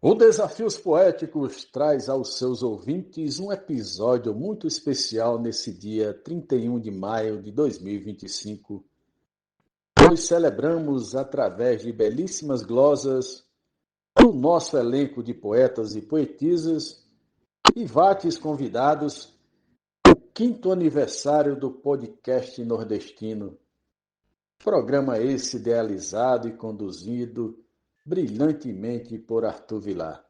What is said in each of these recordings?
O Desafios Poéticos traz aos seus ouvintes um episódio muito especial nesse dia 31 de maio de 2025, pois celebramos, através de belíssimas glosas, do nosso elenco de poetas e poetisas e vates convidados, o 5º aniversário do podcast nordestino. Programa esse idealizado e conduzido brilhantemente por Arthur Vilar,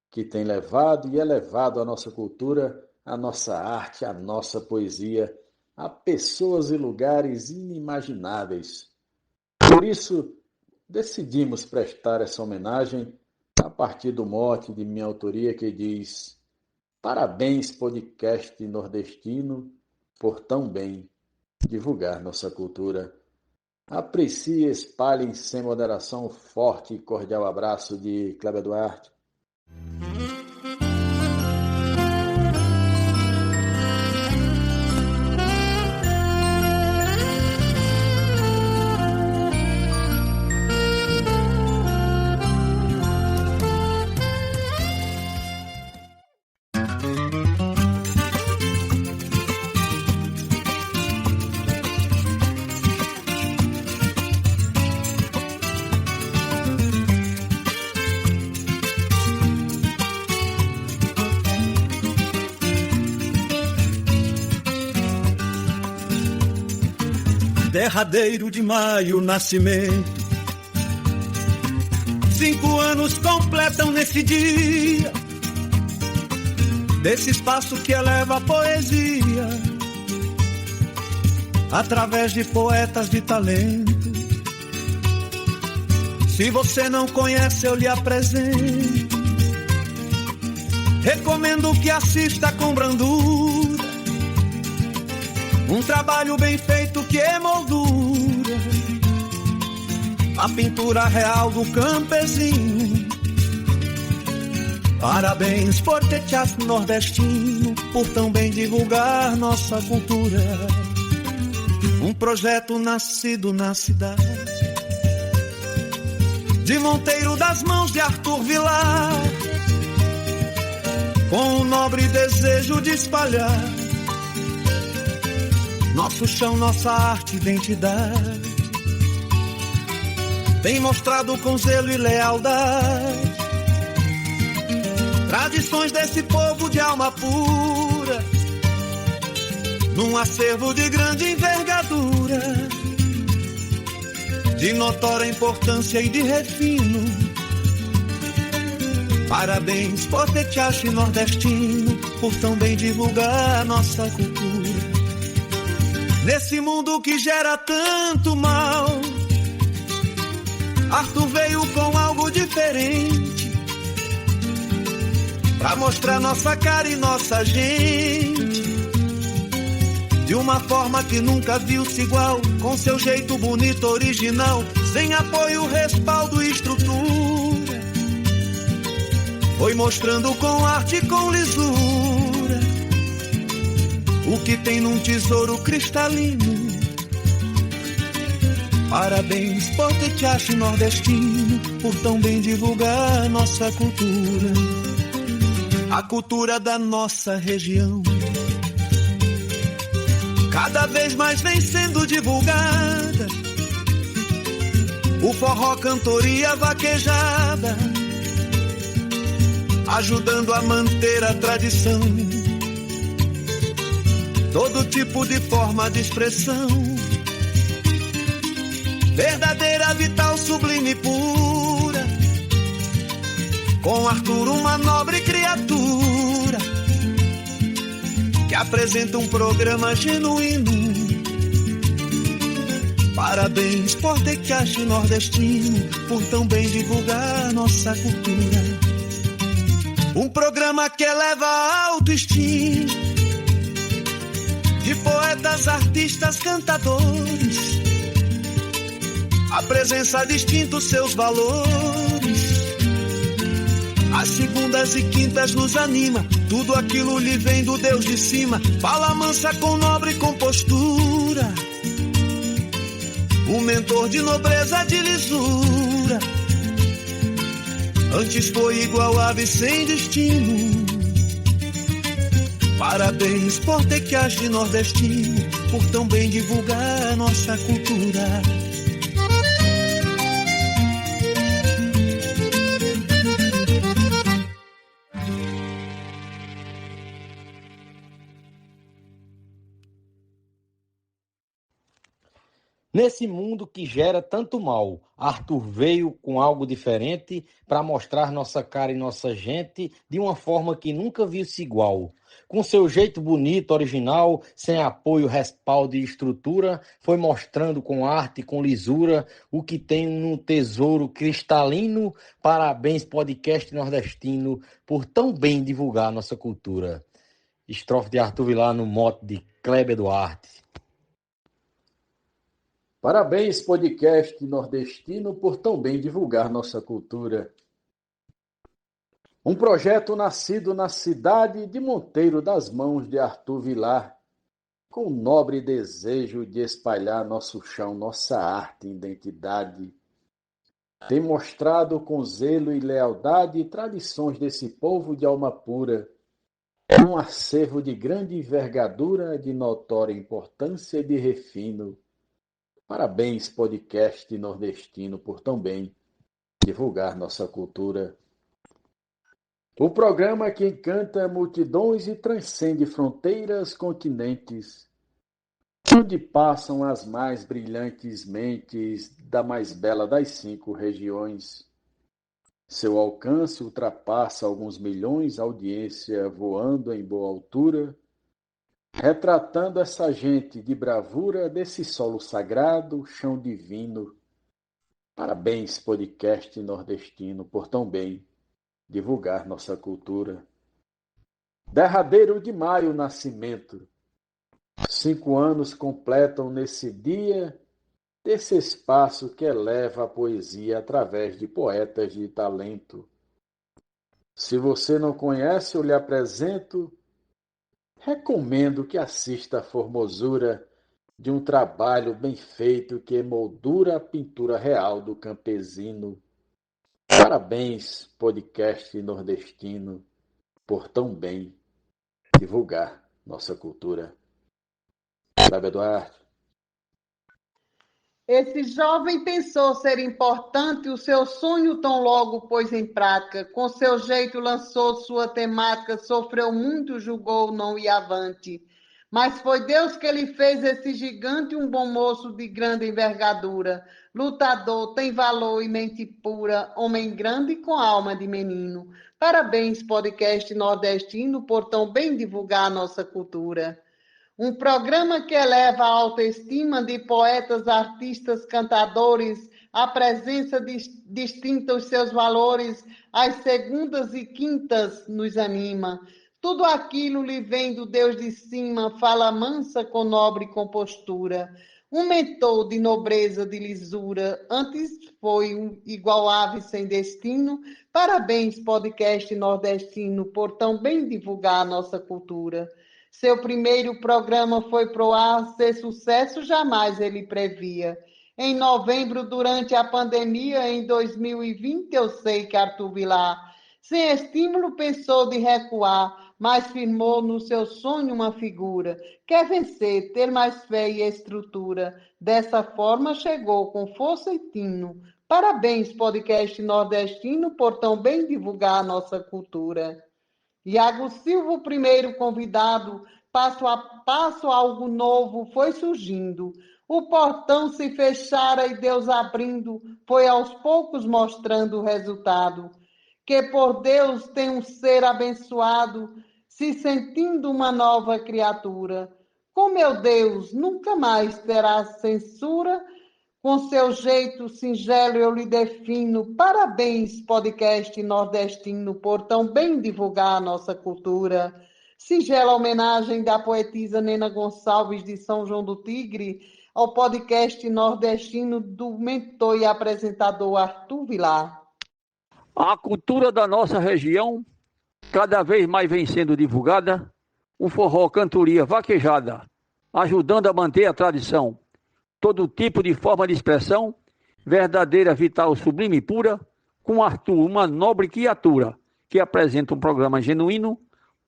que tem levado e elevado a nossa cultura, a nossa arte, a nossa poesia a pessoas e lugares inimagináveis. Por isso, decidimos prestar essa homenagem a partir do mote de minha autoria que diz: parabéns, podcast nordestino, por tão bem divulgar nossa cultura. Aprecie e espalhem sem moderação um forte e cordial abraço de Cléber Duarte. Derradeiro de maio, nascimento. 5 anos completam nesse dia, desse espaço que eleva a poesia, através de poetas de talento. Se você não conhece, eu lhe apresento. Recomendo que assista com brandura, um trabalho bem feito que emoldura a pintura real do campesino. Parabéns, podcast nordestino, por tão bem divulgar nossa cultura. Um projeto nascido na cidade de Monteiro, das mãos de Arthur Vilar, com o nobre desejo de espalhar nosso chão, nossa arte, identidade. Tem mostrado com zelo e lealdade tradições desse povo de alma pura, num acervo de grande envergadura, de notória importância e de refino. Parabéns, podcast nordestino, por tão bem divulgar nossa cultura. Nesse mundo que gera tanto mal, Arthur veio com algo diferente, pra mostrar nossa cara e nossa gente, de uma forma que nunca viu-se igual, com seu jeito bonito, original, sem apoio, respaldo e estrutura. Foi mostrando com arte e com lisura o que tem num tesouro cristalino. Parabéns, podcast nordestino, por tão bem divulgar nossa cultura, a cultura da nossa região. Cada vez mais vem sendo divulgada o forró, cantoria, vaquejada, ajudando a manter a tradição. Todo tipo de forma de expressão, verdadeira, vital, sublime e pura. Com Arthur, uma nobre criatura, que apresenta um programa genuíno. Parabéns, podcast nordestino, por tão bem divulgar nossa cultura. Um programa que eleva a autoestima de poetas, artistas, cantadores. A presença distinta os seus valores. As segundas e quintas nos anima, tudo aquilo lhe vem do Deus de cima. Fala mansa com nobre compostura, o mentor de nobreza, de lisura. Antes foi igual ave sem destino. Parabéns, Podcast Nordestino, por tão bem divulgar nossa cultura. Nesse mundo que gera tanto mal, Arthur veio com algo diferente para mostrar nossa cara e nossa gente de uma forma que nunca viu-se igual. Com seu jeito bonito, original, sem apoio, respaldo e estrutura, foi mostrando com arte e com lisura o que tem no tesouro cristalino. Parabéns, Podcast Nordestino, por tão bem divulgar nossa cultura. Estrofe de Arthur Vilar no mote de Kleber Duarte. Parabéns, Podcast Nordestino, por tão bem divulgar nossa cultura. Um projeto nascido na cidade de Monteiro das mãos de Arthur Vilar, com o nobre desejo de espalhar nosso chão, nossa arte e identidade. Tem mostrado com zelo e lealdade tradições desse povo de alma pura, um acervo de grande envergadura, de notória importância e de refino. Parabéns, Podcast Nordestino, por tão bem divulgar nossa cultura. O programa que encanta multidões e transcende fronteiras, continentes, onde passam as mais brilhantes mentes da mais bela das 5 regiões. Seu alcance ultrapassa alguns milhões, audiência voando em boa altura, retratando essa gente de bravura desse solo sagrado, chão divino. Parabéns, Podcast Nordestino, por tão bem divulgar nossa cultura. Derradeiro de maio, nascimento. 5 anos completam nesse dia, desse espaço que eleva a poesia através de poetas de talento. Se você não conhece, eu lhe apresento. Recomendo que assista a formosura de um trabalho bem feito que emoldura a pintura real do campesino. Parabéns, Podcast Nordestino, por tão bem divulgar nossa cultura. Kleber Duarte. Esse jovem pensou ser importante, o seu sonho tão logo pôs em prática. Com seu jeito lançou sua temática, sofreu muito, julgou, não ia avante. Mas foi Deus que ele fez esse gigante, um bom moço de grande envergadura. Lutador, tem valor e mente pura, homem grande com alma de menino. Parabéns, Podcast Nordestino, por tão bem divulgar a nossa cultura. Um programa que eleva a autoestima de poetas, artistas, cantadores, a presença distinta os seus valores, as segundas e quintas nos anima. Tudo aquilo lhe vem do Deus de cima, fala mansa com nobre compostura. Um mentor de nobreza, de lisura, antes foi um igual ave sem destino. Parabéns, Podcast Nordestino, por tão bem divulgar a nossa cultura. Seu primeiro programa foi pro ar, ser sucesso jamais ele previa. Em novembro, durante a pandemia, em 2020, eu sei que Arthur Vilar, sem estímulo, pensou de recuar, mas firmou no seu sonho uma figura. Quer vencer, ter mais fé e estrutura. Dessa forma, chegou com força e tino. Parabéns, Podcast Nordestino, por tão bem divulgar a nossa cultura. Iago Silva, o primeiro convidado, passo a passo algo novo foi surgindo. O portão se fechara e Deus abrindo, foi aos poucos mostrando o resultado. Que por Deus tem um ser abençoado, se sentindo uma nova criatura. Com meu Deus, nunca mais terá censura. Com seu jeito singelo eu lhe defino. Parabéns, Podcast Nordestino, por tão bem divulgar a nossa cultura. Singela homenagem da poetisa Nena Gonçalves de São João do Tigre ao Podcast Nordestino do mentor e apresentador Arthur Vilar. A cultura da nossa região cada vez mais vem sendo divulgada. O forró, cantoria, vaquejada, ajudando a manter a tradição. Todo tipo de forma de expressão, verdadeira, vital, sublime e pura, com Arthur, uma nobre criatura, que apresenta um programa genuíno.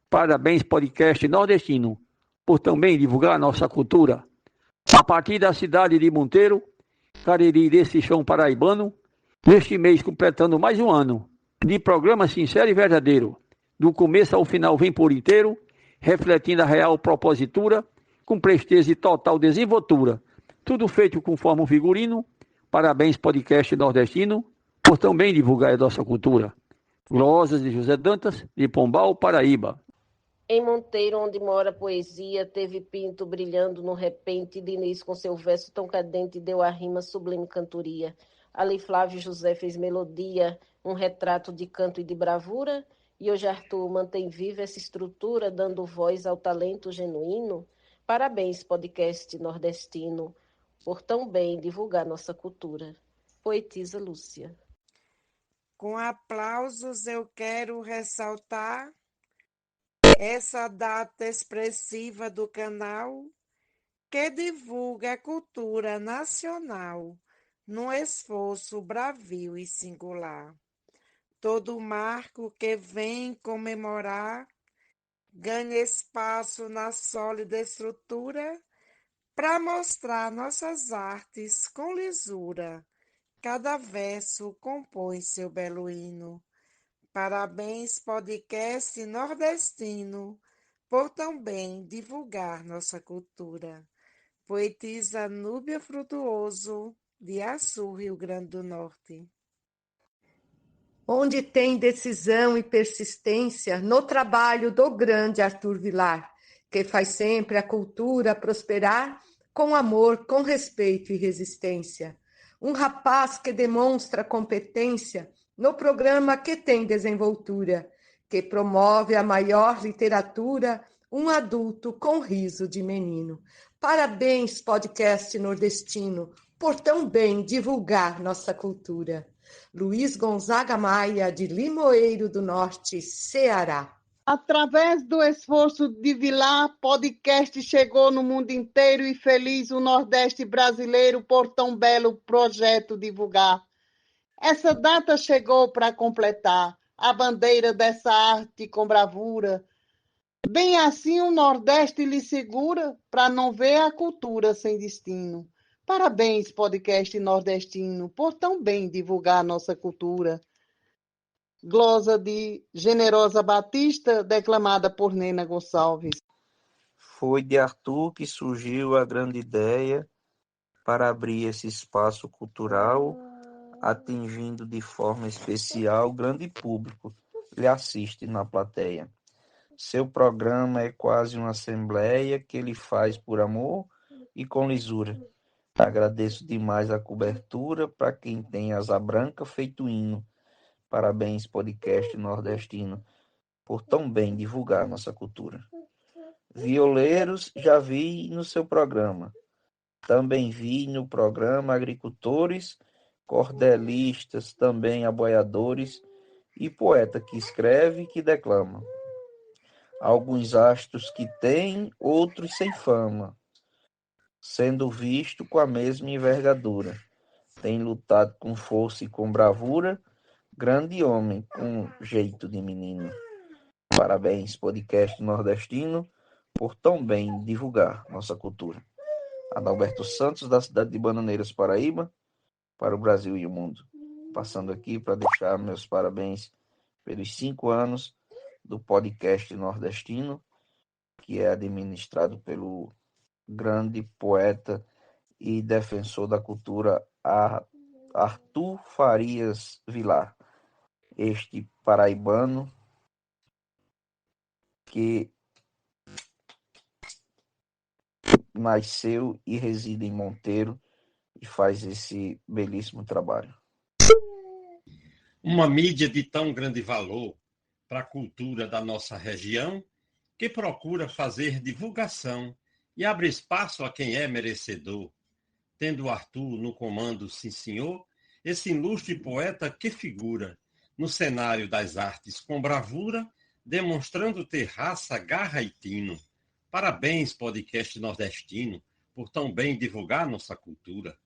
Parabéns, podcast nordestino, por também divulgar nossa cultura. A partir da cidade de Monteiro, Cariri desse chão paraibano, neste mês completando mais um ano de programa sincero e verdadeiro. Do começo ao final vem por inteiro, refletindo a real propositura, com presteza e total desenvoltura. Tudo feito conforme um figurino. Parabéns, podcast nordestino, por também divulgar a nossa cultura. Glosas de José Dantas, de Pombal, Paraíba. Em Monteiro, onde mora a poesia, teve Pinto brilhando no repente, Diniz com seu verso tão cadente deu a rima sublime cantoria. Ali Flávio José fez melodia, um retrato de canto e de bravura, e hoje Arthur mantém viva essa estrutura, dando voz ao talento genuíno. Parabéns, podcast nordestino, por tão bem divulgar nossa cultura. Poetisa Lúcia. Com aplausos eu quero ressaltar essa data expressiva do canal que divulga a cultura nacional num esforço bravio e singular. Todo marco que vem comemorar ganha espaço na sólida estrutura para mostrar nossas artes com lisura. Cada verso compõe seu belo hino. Parabéns, podcast nordestino, por também divulgar nossa cultura. Poetisa Núbia Frutuoso, de Açu, Rio Grande do Norte. Onde tem decisão e persistência no trabalho do grande Arthur Vilar, que faz sempre a cultura prosperar com amor, com respeito e resistência. Um rapaz que demonstra competência no programa que tem desenvoltura, que promove a maior literatura, um adulto com riso de menino. Parabéns, podcast nordestino, por tão bem divulgar nossa cultura. Luiz Gonzaga Maia, de Limoeiro do Norte, Ceará. Através do esforço de Vilar, podcast chegou no mundo inteiro e feliz o Nordeste brasileiro por tão belo projeto divulgar. Essa data chegou para completar a bandeira dessa arte com bravura. Bem assim o Nordeste lhe segura para não ver a cultura sem destino. Parabéns, podcast nordestino, por tão bem divulgar nossa cultura. Glosa de Generosa Batista, declamada por Nena Gonçalves. Foi de Arthur que surgiu a grande ideia para abrir esse espaço cultural, atingindo de forma especial o grande público que lhe assiste na plateia. Seu programa é quase uma assembleia que ele faz por amor e com lisura. Agradeço demais a cobertura para quem tem asa branca feito hino. Parabéns, podcast nordestino, por tão bem divulgar nossa cultura. Violeiros já vi no seu programa. Também vi no programa agricultores, cordelistas, também aboiadores e poeta que escreve e que declama. Alguns astros que têm, outros sem fama, sendo visto com a mesma envergadura. Tem lutado com força e com bravura, grande homem com jeito de menino. Parabéns, podcast nordestino, por tão bem divulgar nossa cultura. Adalberto Santos, da cidade de Bananeiras, Paraíba, para o Brasil e o mundo. Passando aqui para deixar meus parabéns pelos 5 anos do podcast nordestino, que é administrado pelo grande poeta e defensor da cultura Arthur Farias Vilar, este paraibano que nasceu e reside em Monteiro e faz esse belíssimo trabalho. Uma mídia de tão grande valor para a cultura da nossa região, que procura fazer divulgação e abre espaço a quem é merecedor. Tendo Arthur no comando, sim senhor, esse ilustre poeta que figura no cenário das artes com bravura, demonstrando ter raça, garra e tino. Parabéns, podcast nordestino, por tão bem divulgar nossa cultura.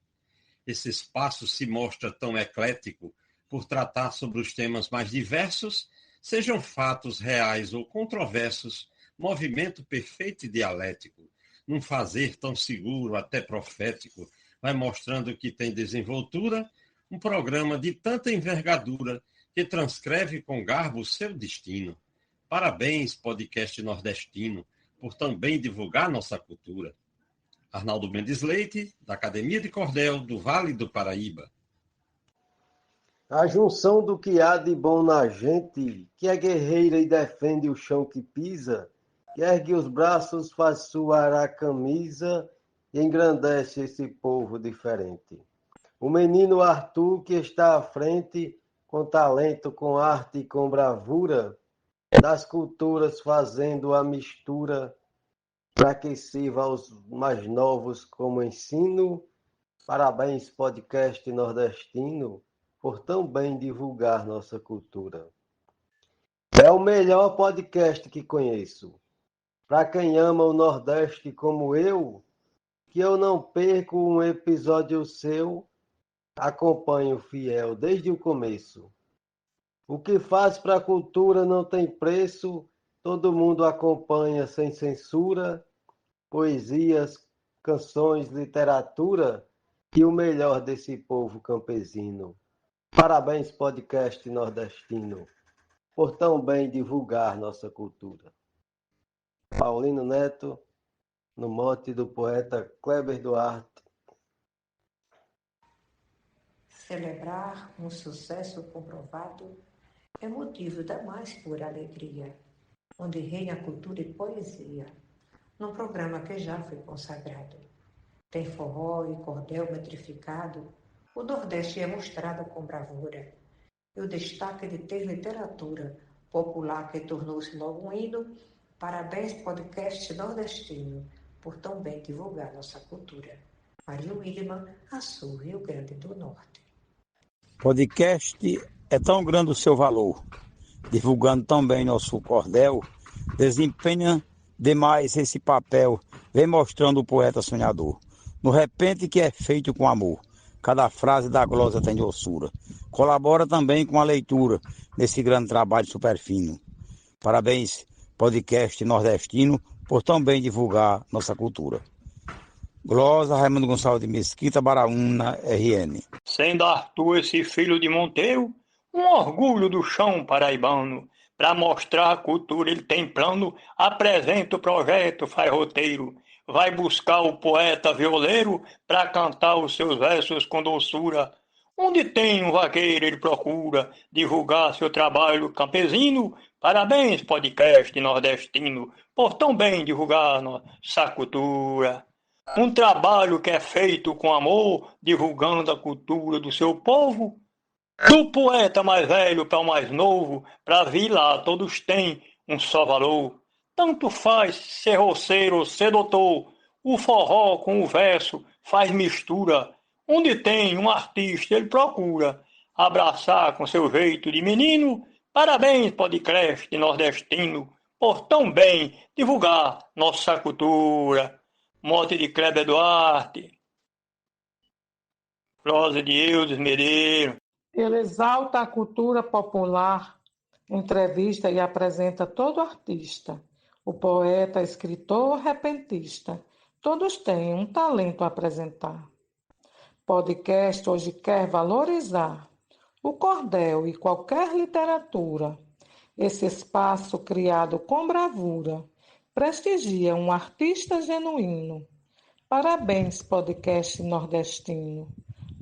Esse espaço se mostra tão eclético, por tratar sobre os temas mais diversos, sejam fatos reais ou controversos, movimento perfeito e dialético, num fazer tão seguro, até profético, vai mostrando que tem desenvoltura, um programa de tanta envergadura que transcreve com garbo o seu destino. Parabéns, podcast nordestino, por tão bem divulgar nossa cultura. Arnaldo Mendes Leite, da Academia de Cordel, do Vale do Paraíba. A junção do que há de bom na gente, que é guerreira e defende o chão que pisa, que ergue os braços, faz suar a camisa e engrandece esse povo diferente. O menino Arthur, que está à frente, com talento, com arte e com bravura, das culturas fazendo a mistura, para que sirva aos mais novos como ensino. Parabéns, podcast nordestino, por tão bem divulgar nossa cultura. É o melhor podcast que conheço. Para quem ama o Nordeste como eu, que eu não perco um episódio seu, acompanho fiel desde o começo. O que faz para a cultura não tem preço, todo mundo acompanha sem censura, poesias, canções, literatura e o melhor desse povo campesino. Parabéns, podcast nordestino, por tão bem divulgar nossa cultura. Paulino Neto, no mote do poeta Kleber Duarte. Celebrar um sucesso comprovado é motivo da mais pura alegria, onde reina cultura e poesia, num programa que já foi consagrado. Tem forró e cordel metrificado, o Nordeste é mostrado com bravura, e o destaque de ter literatura popular que tornou-se logo um hino. Parabéns, podcast nordestino, por tão bem divulgar nossa cultura. Maria Williman, Açu, Rio Grande do Norte. Podcast é tão grande o seu valor, divulgando tão bem nosso cordel, desempenha demais esse papel, vem mostrando o poeta sonhador. No repente que é feito com amor, cada frase da glosa tem doçura. Colabora também com a leitura, nesse grande trabalho super fino. Parabéns, podcast nordestino, por tão bem divulgar nossa cultura. Glosa, Raimundo Gonçalves de Mesquita, Baraúna, RN. Sendo Arthur esse filho de Monteiro, um orgulho do chão paraibano. Para mostrar a cultura ele tem plano, apresenta o projeto, faz roteiro. Vai buscar o poeta violeiro para cantar os seus versos com doçura. Onde tem um vaqueiro ele procura divulgar seu trabalho campesino. Parabéns, podcast nordestino, por tão bem divulgar nossa cultura. Um trabalho que é feito com amor, divulgando a cultura do seu povo. Do poeta mais velho para o mais novo, para vir lá todos têm um só valor. Tanto faz ser roceiro ou ser doutor, o forró com o verso faz mistura. Onde tem um artista ele procura abraçar com seu jeito de menino. Parabéns, podcast nordestino, por tão bem divulgar nossa cultura. Mote de Kleber Duarte. Prosa de Eudes Medeiros. Ele exalta a cultura popular, entrevista e apresenta todo artista. O poeta, escritor, repentista, todos têm um talento a apresentar. Podcast hoje quer valorizar o cordel e qualquer literatura. Esse espaço criado com bravura prestigia um artista genuíno. Parabéns, podcast nordestino,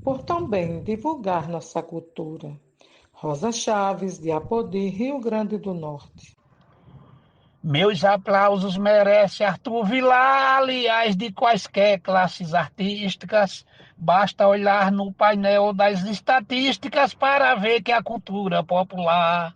por tão bem divulgar nossa cultura. Rosa Chaves, de Apodi, Rio Grande do Norte. Meus aplausos merece Arthur Vilar, aliás, de quaisquer classes artísticas. Basta olhar no painel das estatísticas para ver que a cultura popular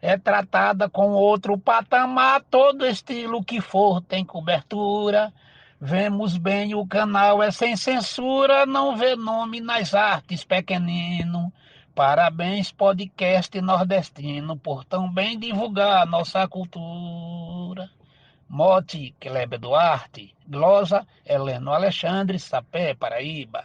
é tratada com outro patamar, todo estilo que for tem cobertura. Vemos bem, o canal é sem censura, não vê nome nas artes pequenino. Parabéns, podcast nordestino, por tão bem divulgar nossa cultura. Mote, Kleber Duarte. Glosa, Heleno Alexandre, Sapé, Paraíba.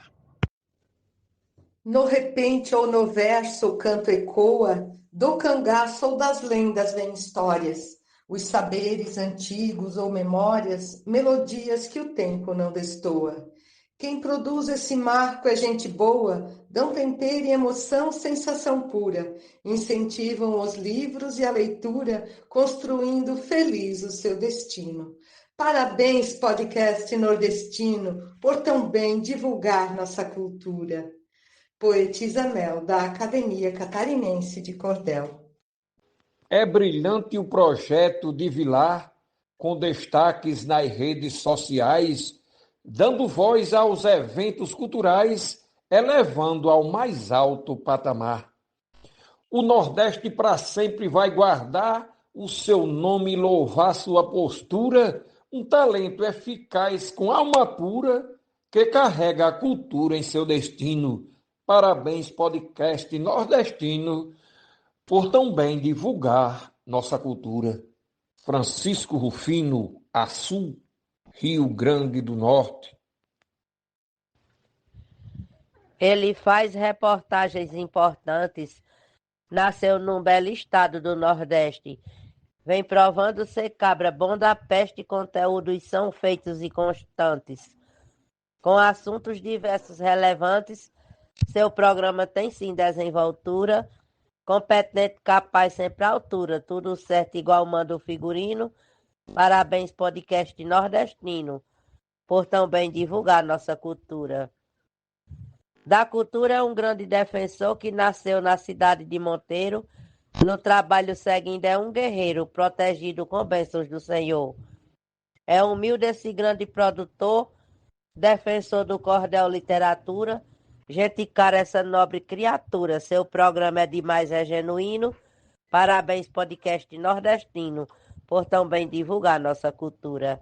No repente ou no verso o canto ecoa, do cangaço ou das lendas vêm histórias, os saberes antigos ou memórias, melodias que o tempo não destoa. Quem produz esse marco é gente boa, dão tempero e emoção, sensação pura, incentivam os livros e a leitura, construindo feliz o seu destino. Parabéns, podcast nordestino, por tão bem divulgar nossa cultura. Poetisa Mel, da Academia Catarinense de Cordel. É brilhante o projeto de Vilar, com destaques nas redes sociais, dando voz aos eventos culturais, elevando ao mais alto patamar. O Nordeste para sempre vai guardar o seu nome e louvar sua postura, um talento eficaz com alma pura que carrega a cultura em seu destino. Parabéns, podcast nordestino, por tão bem divulgar nossa cultura. Francisco Rufino, Açu, Rio Grande do Norte. Ele faz reportagens importantes, nasceu num belo estado do Nordeste. Vem provando ser cabra bom da peste, conteúdos são feitos e constantes. Com assuntos diversos relevantes, seu programa tem sim desenvoltura, competente, capaz, sempre à altura, tudo certo igual manda o figurino. Parabéns, podcast nordestino, por tão bem divulgar nossa cultura. Da cultura é um grande defensor que nasceu na cidade de Monteiro, no trabalho seguindo é um guerreiro, protegido com bênçãos do Senhor. É humilde esse grande produtor, defensor do cordel literatura, gente cara essa nobre criatura, seu programa é demais, é genuíno. Parabéns, podcast nordestino, por tão bem divulgar nossa cultura.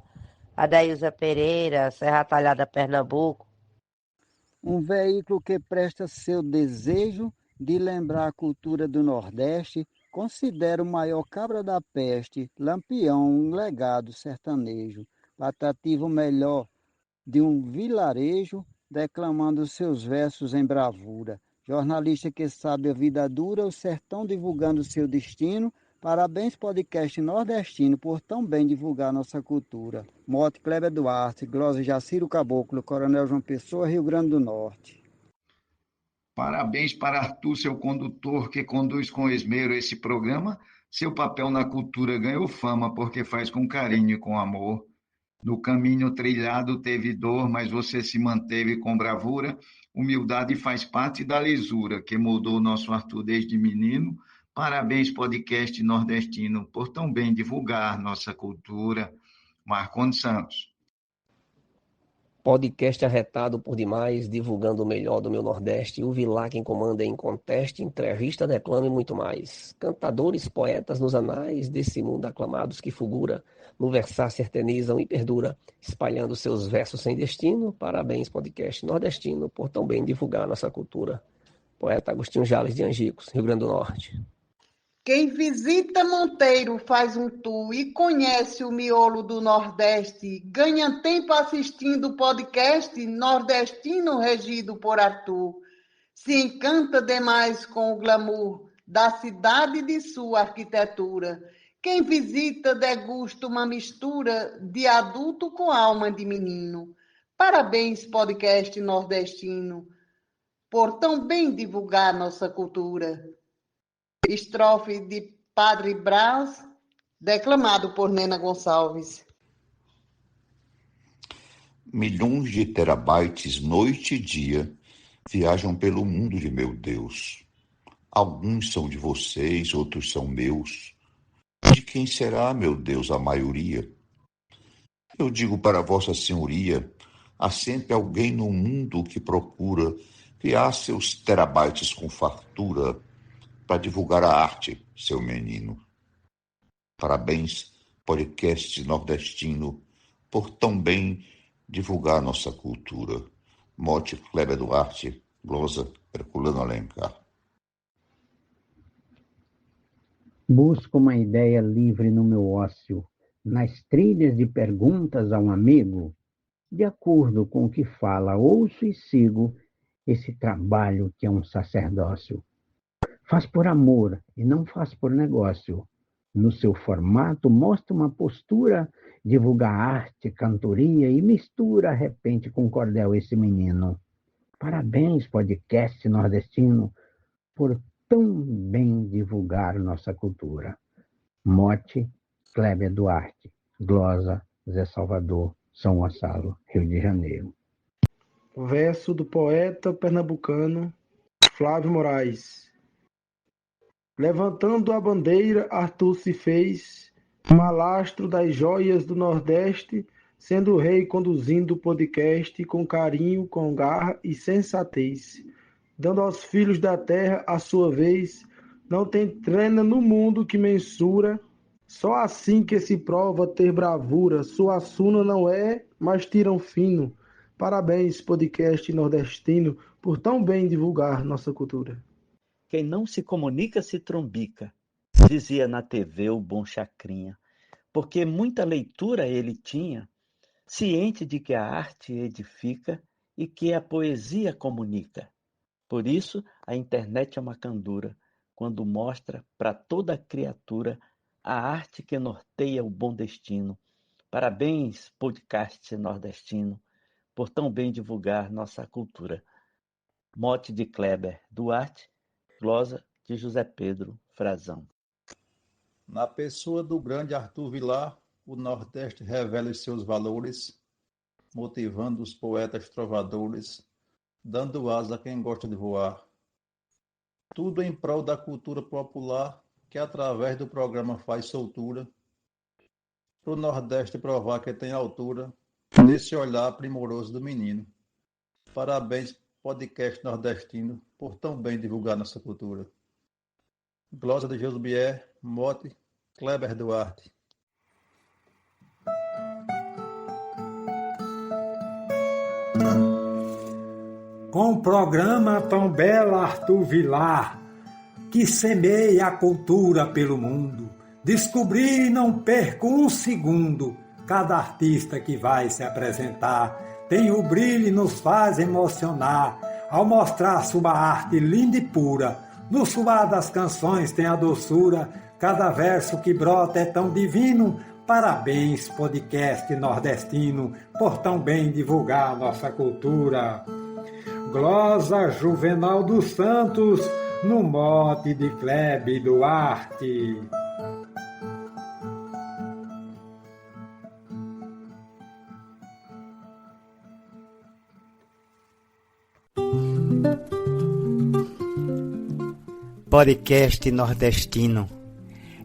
Adailza Pereira, Serra Talhada, Pernambuco. Um veículo que presta seu desejo de lembrar a cultura do Nordeste, considera o maior cabra da peste, Lampião, um legado sertanejo, patativa melhor de um vilarejo, declamando seus versos em bravura. Jornalista que sabe a vida dura, o sertão divulgando seu destino. Parabéns, podcast nordestino, por tão bem divulgar nossa cultura. Mote Kleber Duarte, Glosa Jaciro Caboclo, Coronel João Pessoa, Rio Grande do Norte. Parabéns para Arthur, seu condutor, que conduz com esmero esse programa. Seu papel na cultura ganhou fama, porque faz com carinho e com amor. No caminho trilhado teve dor, mas você se manteve com bravura. Humildade faz parte da lisura, que moldou nosso Arthur desde menino. Parabéns, podcast nordestino, por tão bem divulgar nossa cultura. Marcondes Santos. Podcast arretado por demais, divulgando o melhor do meu Nordeste. O Vilar quem comanda em conteste, entrevista, declama e muito mais. Cantadores, poetas nos anais desse mundo aclamados que fulgura, no versar se eternizam e perdura, espalhando seus versos sem destino. Parabéns, podcast nordestino, por tão bem divulgar nossa cultura. Poeta Agostinho Jales de Angicos, Rio Grande do Norte. Quem visita Monteiro faz um tour e conhece o miolo do Nordeste, ganha tempo assistindo o podcast nordestino regido por Arthur. Se encanta demais com o glamour da cidade e de sua arquitetura. Quem visita degusta uma mistura de adulto com alma de menino. Parabéns, podcast nordestino, por tão bem divulgar nossa cultura. Estrofe de Padre Brás, declamado por Nena Gonçalves. Milhões de terabytes, noite e dia, viajam pelo mundo de meu Deus. Alguns são de vocês, outros são meus. De quem será, meu Deus, a maioria? Eu digo para Vossa Senhoria, há sempre alguém no mundo que procura criar seus terabytes com fartura, para divulgar a arte, seu menino. Parabéns, podcast nordestino, por tão bem divulgar nossa cultura. Mote Kleber Duarte, glosa Herculano Alencar. Busco uma ideia livre no meu ócio, nas trilhas de perguntas a um amigo. De acordo com o que fala, ouço e sigo, esse trabalho que é um sacerdócio. Faz por amor e não faz por negócio. No seu formato, mostra uma postura, divulga arte, cantoria e mistura, repente, com cordel esse menino. Parabéns, podcast nordestino, por tão bem divulgar nossa cultura. Mote, Kleber Duarte. Glosa, Zé Salvador, São Gonçalo, Rio de Janeiro. Verso do poeta pernambucano Flávio Moraes. Levantando a bandeira, Arthur se fez malastro das joias do Nordeste, sendo o rei conduzindo o podcast com carinho, com garra e sensatez, dando aos filhos da terra a sua vez. Não tem trena no mundo que mensura, só assim que se prova ter bravura. Suassuna não é, mas tiram fino. Parabéns, podcast nordestino, por tão bem divulgar nossa cultura. Quem não se comunica se trombica, dizia na TV o bom Chacrinha, porque muita leitura ele tinha, ciente de que a arte edifica e que a poesia comunica. Por isso, a internet é uma candura, quando mostra para toda criatura a arte que norteia o bom destino. Parabéns, podcast nordestino, por tão bem divulgar nossa cultura. Mote de Kleber Duarte, glosa de José Pedro Frazão. Na pessoa do grande Arthur Vilar, o Nordeste revela os seus valores, motivando os poetas trovadores, dando asa a quem gosta de voar. Tudo em prol da cultura popular, que através do programa faz soltura, para o Nordeste provar que tem altura, nesse olhar primoroso do menino. Parabéns, podcast nordestino, por tão bem divulgar nossa cultura. Glosa de Josubier, mote, Kleber Duarte. Com o programa tão belo Arthur Vilar, que semeia a cultura pelo mundo, descobri e não perco um segundo. Cada artista que vai se apresentar tem o brilho e nos faz emocionar, ao mostrar sua arte linda e pura. No suar das canções tem a doçura, cada verso que brota é tão divino. Parabéns, podcast nordestino, por tão bem divulgar nossa cultura. Glosa Juvenal dos Santos, no mote de Kleber Duarte. Podcast nordestino.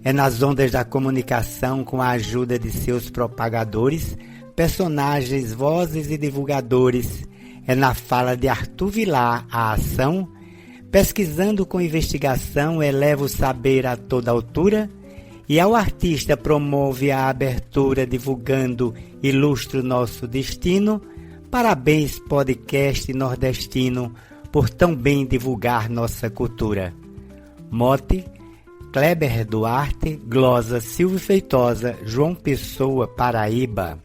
É nas ondas da comunicação, com a ajuda de seus propagadores, personagens, vozes e divulgadores. É na fala de Arthur Vilar a ação, pesquisando com investigação, eleva o saber a toda altura, e ao artista promove a abertura, divulgando ilustra o nosso destino. Parabéns, podcast nordestino, por tão bem divulgar nossa cultura. Mote, Kleber Duarte, glosa Silvio Feitosa, João Pessoa, Paraíba.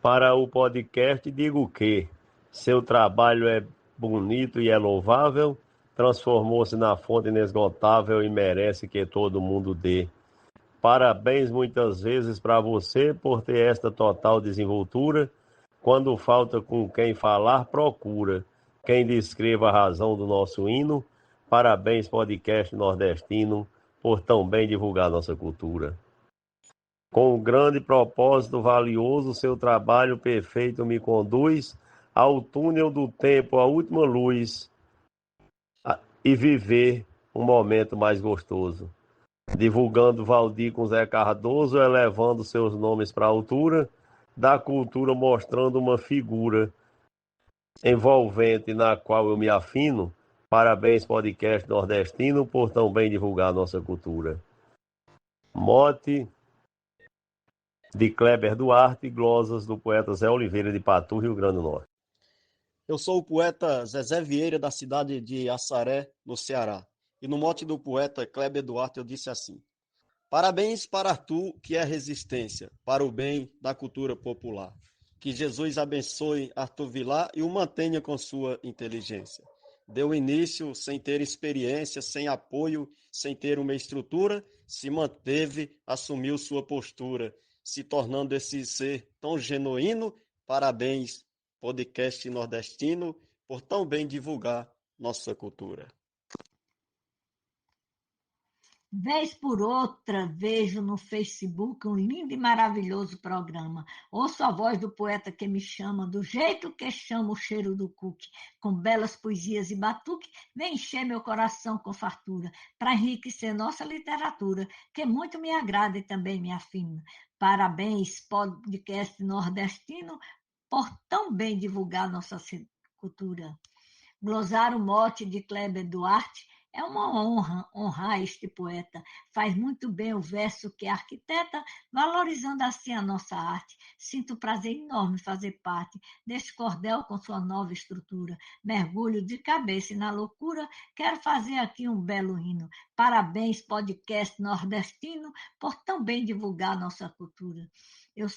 Para o podcast digo que seu trabalho é bonito e é louvável, transformou-se na fonte inesgotável e merece que todo mundo dê. Parabéns muitas vezes para você por ter esta total desenvoltura. Quando falta com quem falar, procura quem descreva a razão do nosso hino. Parabéns, podcast nordestino, por tão bem divulgar nossa cultura. Com um grande propósito valioso, seu trabalho perfeito me conduz ao túnel do tempo, a última luz, e viver um momento mais gostoso. Divulgando Valdir com Zé Cardoso, elevando seus nomes para a altura da cultura, mostrando uma figura envolvente na qual eu me afino. Parabéns, podcast nordestino, por tão bem divulgar nossa cultura. Mote de Kleber Duarte, glosas do poeta Zé Oliveira de Patu, Rio Grande do Norte. Eu sou o poeta Zezé Vieira, da cidade de Assaré, no Ceará. E no mote do poeta Kleber Duarte eu disse assim: Parabéns para Arthur, que é resistência para o bem da cultura popular. Que Jesus abençoe Arthur Vilar e o mantenha com sua inteligência. Deu início sem ter experiência, sem apoio, sem ter uma estrutura, se manteve, assumiu sua postura, se tornando esse ser tão genuíno. Parabéns, podcast nordestino, por tão bem divulgar nossa cultura. Vez por outra, vejo no Facebook um lindo e maravilhoso programa. Ouço a voz do poeta que me chama, do jeito que chama o cheiro do cuque, com belas poesias e batuque, vem encher meu coração com fartura, para enriquecer nossa literatura, que muito me agrada e também me afina. Parabéns, podcast nordestino, por tão bem divulgar nossa cultura. Glosar o mote de Kleber Duarte, é uma honra honrar este poeta. Faz muito bem o verso que arquiteta, valorizando assim a nossa arte. Sinto prazer enorme fazer parte deste cordel com sua nova estrutura. Mergulho de cabeça e na loucura, quero fazer aqui um belo hino. Parabéns, podcast nordestino, por tão bem divulgar nossa cultura. Eu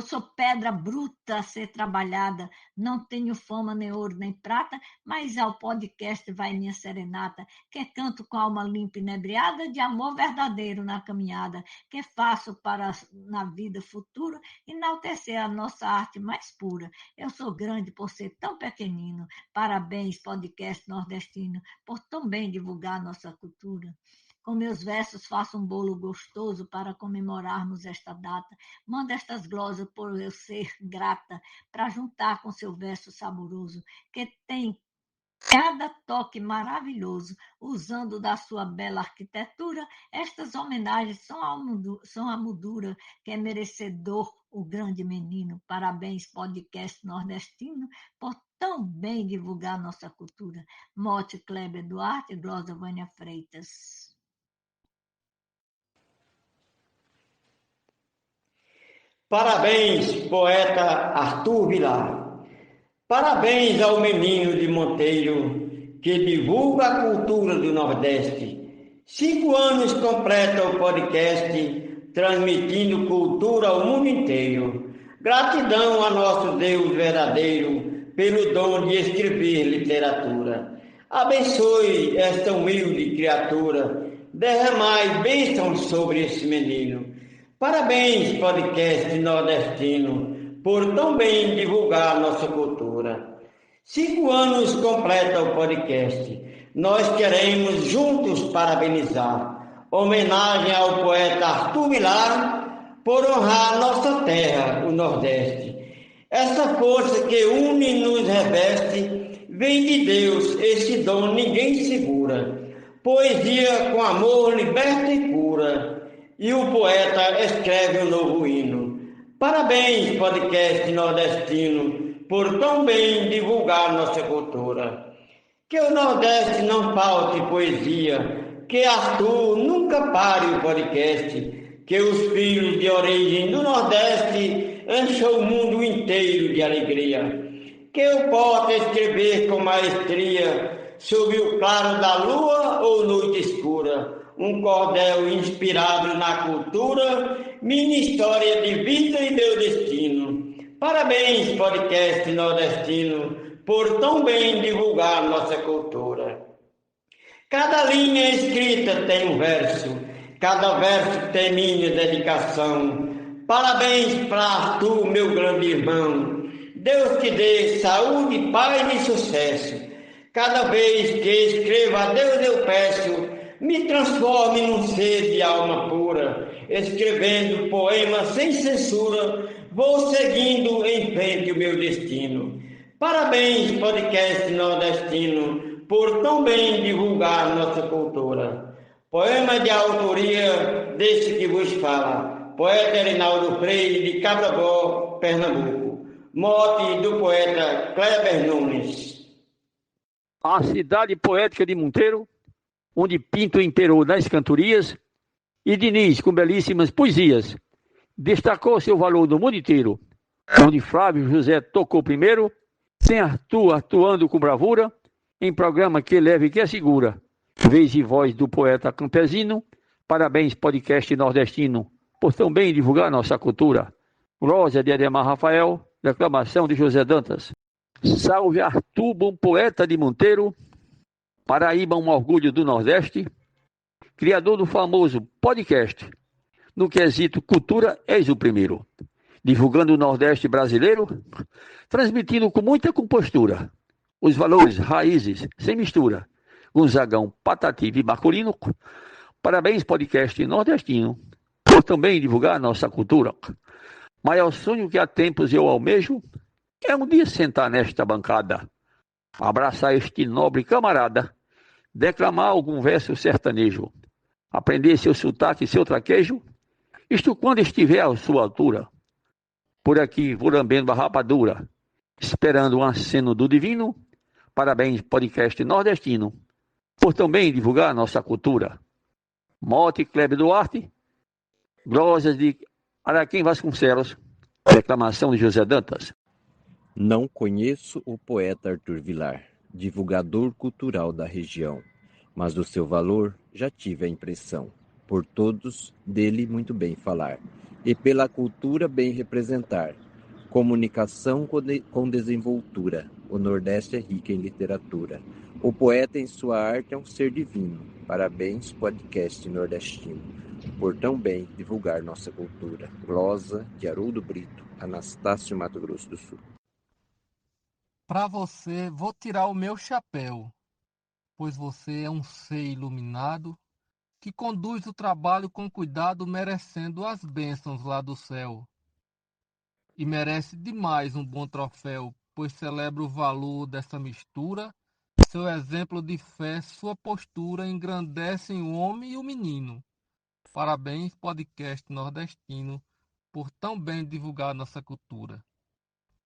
sou pedra bruta a ser trabalhada, não tenho fama nem ouro nem prata, mas ao podcast vai minha serenata, que canto com alma limpa e inebriada, de amor verdadeiro na caminhada, que faço para na vida futura enaltecer a nossa arte mais pura. Eu sou grande por ser tão pequenino, parabéns podcast nordestino, por tão bem divulgar nossa cultura. Com meus versos faço um bolo gostoso para comemorarmos esta data. Manda estas glosas por eu ser grata, para juntar com seu verso saboroso, que tem cada toque maravilhoso. Usando da sua bela arquitetura, estas homenagens são a moldura que é merecedor o grande menino. Parabéns, podcast nordestino, por tão bem divulgar nossa cultura. Mote Kleber Duarte e Glosa Vânia Freitas. Parabéns, poeta Arthur Vilar. Parabéns ao menino de Monteiro, que divulga a cultura do Nordeste. 5 anos completa o podcast, transmitindo cultura ao mundo inteiro. Gratidão a nosso Deus verdadeiro, pelo dom de escrever literatura. Abençoe esta humilde criatura, derramai bênçãos sobre esse menino. Parabéns, podcast nordestino, por tão bem divulgar nossa cultura. 5 anos completa o podcast. Nós queremos juntos parabenizar. Homenagem ao poeta Arthur Vilar, por honrar nossa terra, o Nordeste. Essa força que une e nos reveste, vem de Deus, esse dom ninguém segura. Poesia com amor, liberta e cura. E o poeta escreve um novo hino. Parabéns, podcast nordestino, por tão bem divulgar nossa cultura. Que o Nordeste não falte poesia, que Arthur nunca pare o podcast, que os filhos de origem do Nordeste encham o mundo inteiro de alegria. Que eu possa escrever com maestria, sob o claro da lua ou noite escura, um cordel inspirado na cultura, minha história de vida e meu destino. Parabéns, podcast nordestino, por tão bem divulgar nossa cultura. Cada linha escrita tem um verso, cada verso tem minha dedicação. Parabéns para Arthur, meu grande irmão. Deus te dê saúde, paz e sucesso. Cada vez que escrevo a Deus eu peço, me transforme num ser de alma pura, escrevendo poemas sem censura, vou seguindo em frente o meu destino. Parabéns, podcast nordestino, por tão bem divulgar nossa cultura. Poema de autoria desse que vos fala, poeta Rinaldo Freire, de Cabrabó, Pernambuco. Mote do poeta Kleber Nunes. A cidade poética de Monteiro, onde Pinto imperou nas cantorias, e Diniz, com belíssimas poesias, destacou seu valor no mundo inteiro, onde Flávio José tocou primeiro, sem Arthur atuando com bravura, em programa que leva e que assegura, vez e voz do poeta campesino, Parabéns, podcast nordestino, por também divulgar nossa cultura. Glória de Ademar Rafael, declamação de José Dantas. Salve Arthur, bom poeta de Monteiro, Paraíba, um orgulho do Nordeste, criador do famoso podcast. No quesito cultura, és o primeiro. Divulgando o Nordeste brasileiro, transmitindo com muita compostura os valores, raízes, sem mistura. Gonzagão, Patativa e Marcolino. Parabéns, podcast nordestino, por também divulgar nossa cultura. Maior sonho que há tempos eu almejo é um dia sentar nesta bancada, abraçar este nobre camarada, declamar algum verso sertanejo, aprender seu sotaque e seu traquejo, isto quando estiver à sua altura. Por aqui vou lambendo a rapadura, esperando um aceno do divino. Parabéns, podcast nordestino, por também divulgar nossa cultura. Mote Kleber Duarte, glórias de Araquém Vasconcelos, declamação de José Dantas. Não conheço o poeta Arthur Vilar, divulgador cultural da região, mas do seu valor já tive a impressão, por todos dele muito bem falar, e pela cultura bem representar. Comunicação com desenvoltura, o Nordeste é rico em literatura. O poeta em sua arte é um ser divino. Parabéns, podcast nordestino, por tão bem divulgar nossa cultura. Glosa de Haroldo Brito, Anastácio, Mato Grosso do Sul. Para você, vou tirar o meu chapéu, pois você é um ser iluminado que conduz o trabalho com cuidado, merecendo as bênçãos lá do céu. E merece demais um bom troféu, pois celebra o valor dessa mistura. Seu exemplo de fé, sua postura engrandecem o homem e o menino. Parabéns, podcast nordestino, por tão bem divulgar nossa cultura.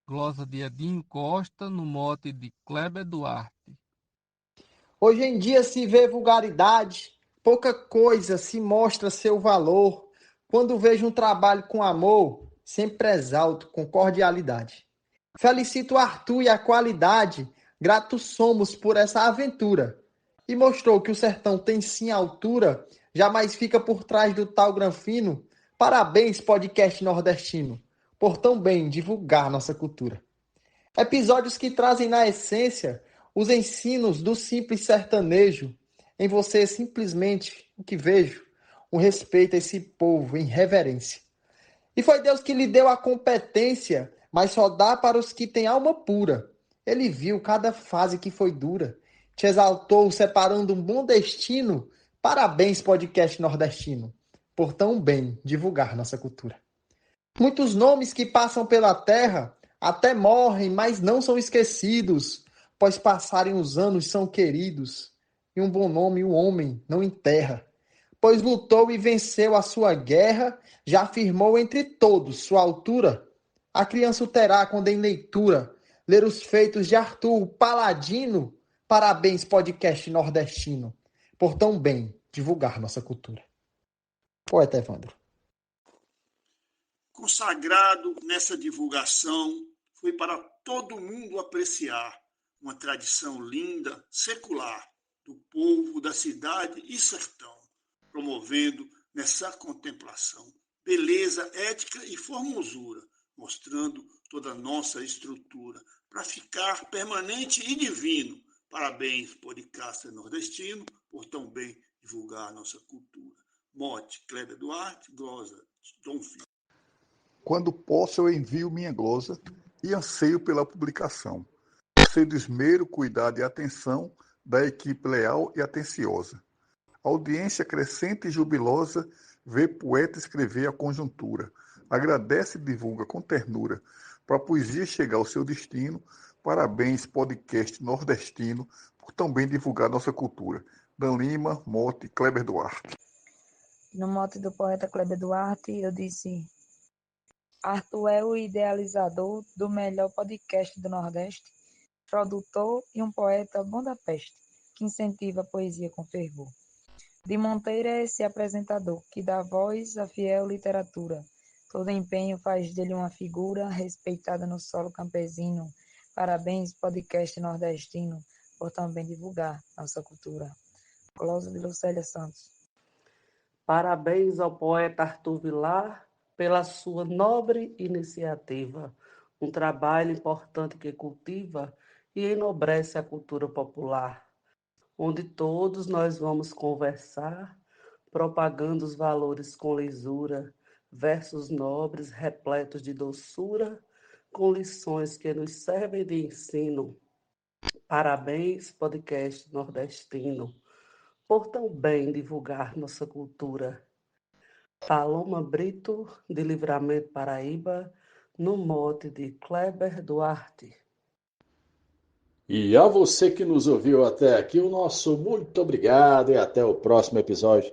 Glosa de Edinho Costa, no mote de Kleber Duarte. Hoje em dia se vê vulgaridade, pouca coisa se mostra seu valor. Quando vejo um trabalho com amor, sempre exalto com cordialidade. Felicito o Arthur e a qualidade, gratos somos por essa aventura. E mostrou que o sertão tem sim altura, jamais fica por trás do tal granfino. Parabéns, podcast nordestino, por tão bem divulgar nossa cultura. Episódios que trazem na essência os ensinos do simples sertanejo. Em você simplesmente o que vejo, um respeito a esse povo em reverência. E foi Deus que lhe deu a competência, mas só dá para os que têm alma pura. Ele viu cada fase que foi dura, te exaltou separando um bom destino. Parabéns, podcast nordestino, por tão bem divulgar nossa cultura. Muitos nomes que passam pela terra até morrem, mas não são esquecidos, pois passarem os anos são queridos. E um bom nome o homem não enterra, pois lutou e venceu a sua guerra, já afirmou entre todos sua altura. A criança o terá quando em leitura ler os feitos de Arthur, o Paladino. Parabéns, podcast nordestino, por tão bem divulgar nossa cultura. Poeta Evandro. Consagrado nessa divulgação, foi para todo mundo apreciar uma tradição linda, secular, do povo, da cidade e sertão, promovendo nessa contemplação beleza, ética e formosura, mostrando toda a nossa estrutura, para ficar permanente e divino. Parabéns, podcast nordestino, por tão bem divulgar a nossa cultura. Mote, Kleber Duarte, glosa, Dom Filho. Quando posso, eu envio minha glosa e anseio pela publicação. Sei do esmero, cuidado e atenção da equipe leal e atenciosa. A audiência crescente e jubilosa vê poeta escrever a conjuntura. Agradece e divulga com ternura para a poesia chegar ao seu destino. Parabéns, podcast nordestino, por tão bem divulgar nossa cultura. Dan Lima, mote, Kleber Duarte. No mote do poeta Kleber Duarte, eu disse: Arthur é o idealizador do melhor podcast do Nordeste, produtor e um poeta bom da peste, que incentiva a poesia com fervor. De Monteiro é esse apresentador, que dá voz à fiel literatura. Todo empenho faz dele uma figura respeitada no solo campesino. Parabéns, podcast nordestino, por também divulgar nossa cultura. Glosa de Lucélia Santos. Parabéns ao poeta Arthur Vilar pela sua nobre iniciativa, um trabalho importante que cultiva e enobrece a cultura popular, onde todos nós vamos conversar, propagando os valores com lisura, versos nobres repletos de doçura, com lições que nos servem de ensino. Parabéns, podcast nordestino, por tão bem divulgar nossa cultura. Paloma Brito, de Livramento, Paraíba, no mote de Kleber Duarte. E a você que nos ouviu até aqui, o nosso muito obrigado e até o próximo episódio.